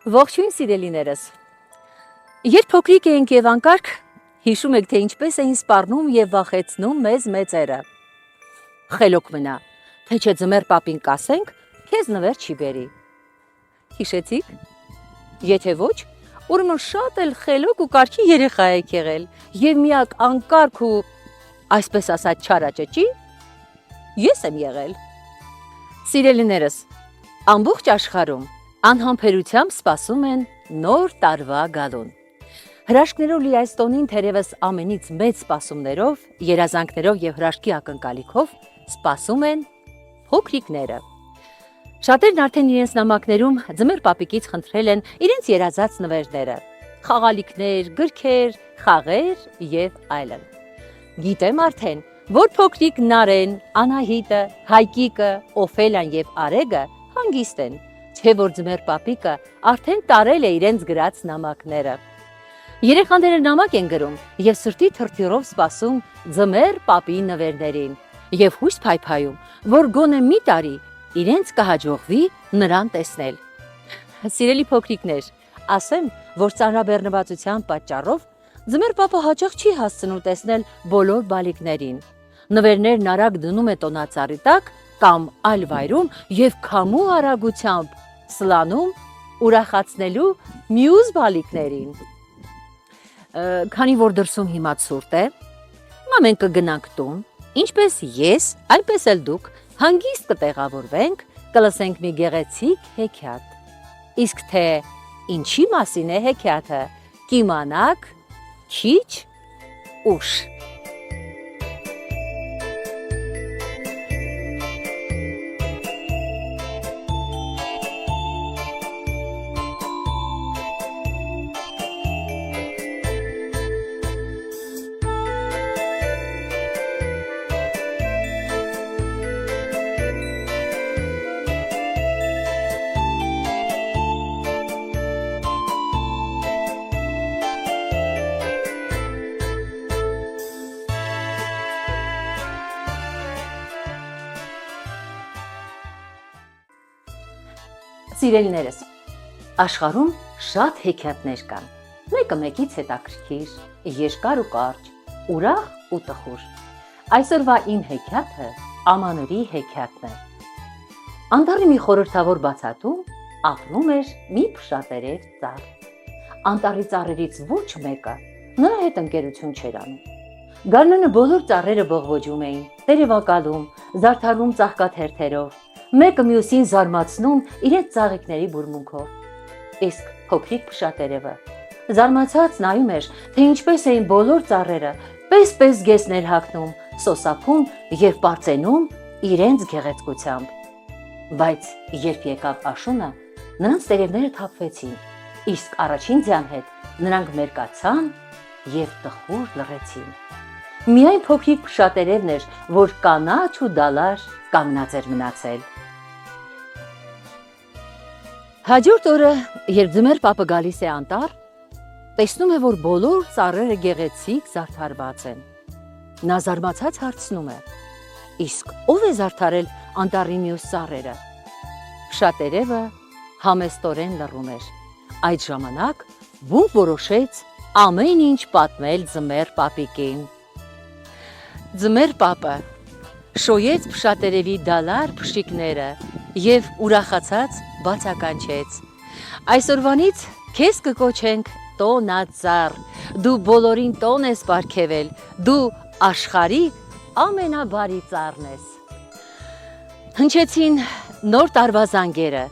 Ողջույն սիրելիներս։ Երբ փոքրիկ էինք եւ անկարգ, հիշում եք, թե ինչպես էին սպառնում եւ վախեցնում մեզ մեծերը։ Խելոք մնա, թե չէ ձմեռ պապին կասենք, քեզ նվեր չի բերի։ Հիշեցիք։ Եթե ոչ, ուրեմն շատ էլ խելոք ու կարգի երեխա եք եղել եւ միակ անկարգ ու այսպես ասած չարաճճի ես եմ եղել։ Սիրելիներս, ամբողջ աշխարհում անհամբերությամբ սպասում են նոր տարվա գալուն։ Հրաշքներով լի այս տոնին թերևս ամենից մեծ սպասումներով, երազանքներով եւ հրաշքի ակնկալիքով սպասում են փոքրիկները։ Շատերն արդեն իրենց նամակներում ձմեռ պապիկից խնդրել են իրենց երազած նվերները, խաղալիքներ, գրքեր, խաղեր եւ այլն։ Գիտեմ արդեն, որ փոքրիկ Նարեն, Անահիտը, Հայկիկը, Օֆելան եւ Արեգը հանգիստ են, չէ որ ձմեռ պապիկը արդեն տարել է իրենց գրած նամակները։ Երեխաները նամակ են գրում եւ սրտի թրթյուրով սպասում ձմեռ պապի նվերներին եւ հույս փայփայում, որ գոնե մի տարի իրենց կհաջողվի նրան տեսնել։ Սիրելի փոքրիկներ, ասեմ, որ ծանրաբեռնվածության պատճառով ձմեռ պապը հաճախ չի հասցնում տեսնել բոլոր բալիկներին։ Նվերներն արագ դնում է տոնածառի տակ կամ այլ վայրում եւ քամու արագությամբ սլանում ուրախացնելու մյուս բալիկներին։ Քանի որ դրսում հիմա ցուրտ է, հիմա մենք կգնանք տուն, ինչպես ես, այնպես էլ դուք հանգիստ կտեղավորվենք, կլսենք մի գեղեցիկ հեքիաթ։ Իսկ թե ինչի մասին է հեքիաթը, կիմանաք քիչ ուշ։ Սիրելիներս, աշխարհում շատ հեքիաթներ կան։ Մեկը մեկից հետաքրքիր, երկար ու կարճ, ուրախ ու տխուր։ Այսօրվա իմ հեքիաթը Ամանորի հեքիաթն է։ Անտառի մի խորհրդավոր բացատում ապրում էր մի փշատերև ծառ։ Անտառի ծառերից ոչ մեկը նրա հետ ընկերություն չէր անում։ Գարնանը բոլոր ծառերը բողբոջում էին, տերևակալում, զարդարվում ծաղկաթերթերով, մեկը մյուսին զարմացնում իրենց ծաղիկների բուրմունքով։ Իսկ փոքրիկ փշատերևը զարմացած նայում էր, թե ինչպես էին բոլոր ծառերը պես-պես գեսներ հագնում, սոսափում եւ պարծենում իրենց գեղեցկությամբ։ Բայց երբ եկավ աշունը, նրանց տերևները թափվեցին, իսկ առաջին ձյան հետ նրանք մերկացան եւ տխուր լռեցին։ Միայն փոքրիկ փշատերևն էր, որ կանաչ ու դալար կանգնած էր մնացել։ Հաջորդ օրը, երբ ձմեռ պապը գալիս է անտառ, տեսնում է, որ բոլոր ծառերը գեղեցիկ զարդարված են։ Նա զարմացած հարցնում է. իսկ ով է զարդարել անտառի մյուս ծառերը։ Փշատերևը համեստորեն լռում էր։ Այդ ժամանակ բուն որոշեց ամեն ինչ պատմել ձմեռ պապիկին։ Ձմեռ պապը շոյեց փշատերևի դալար փշիկները եւ ուրախացած բացականչեց. այսօրվանից քեզ կկոչենք տոնածառ, դու բոլորին տոն ես պարգևել, դու աշխարհի ամենաբարի ծառն ես։ Հնչեցին նոր տարվա զանգերը,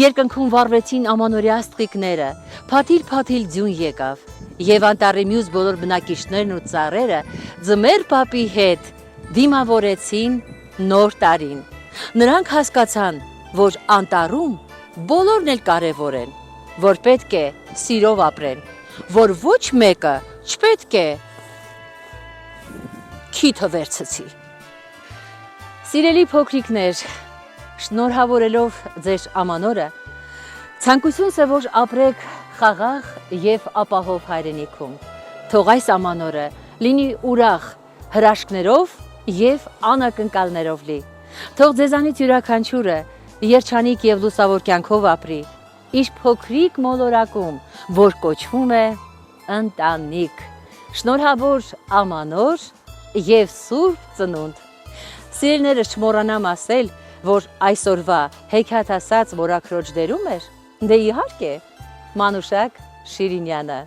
երկնքում վառվեցին ամանորյա աստղիկները, փաթիլ-փաթիլ ձյուն եկավ, եւ անտառի մյուս բոլոր բնակիչներն ու ծառերը ձմեռ պապի հետ դիմավորեցին նոր տարին։ Նրանք հասկացան, որ անտառում բոլորն էլ կարևոր են, որ պետք է սիրով ապրեն, որ ոչ մեկը չպետք է քիթը վերցցի։ Սիրելի փոքրիկներ, շնորհավորելով ձեր ամանորը, ցանկությունս է, որ ապրեք խաղաղ եւ ապահով հայրենիքում։ Թող այս ամանորը լինի ուրախ հրաշքներով եւ անակնկալներով լի։ Թող ձեզանից յուրաքանչյուրը երջանիկ եւ լուսավոր կյանքով ապրի, իր փոքրիկ մոլորակում, որ կոչվում է ընտանիք։ Շնորհավոր ամանոր եւ Սուրբ Ծնունդ։ Սիրելիներս, չմոռանամ ասել, որ այսօրվա հեքիաթասաց մորաքրոջ դերում էր, դե իհարկե, Մանուշակ Շիրինյանը։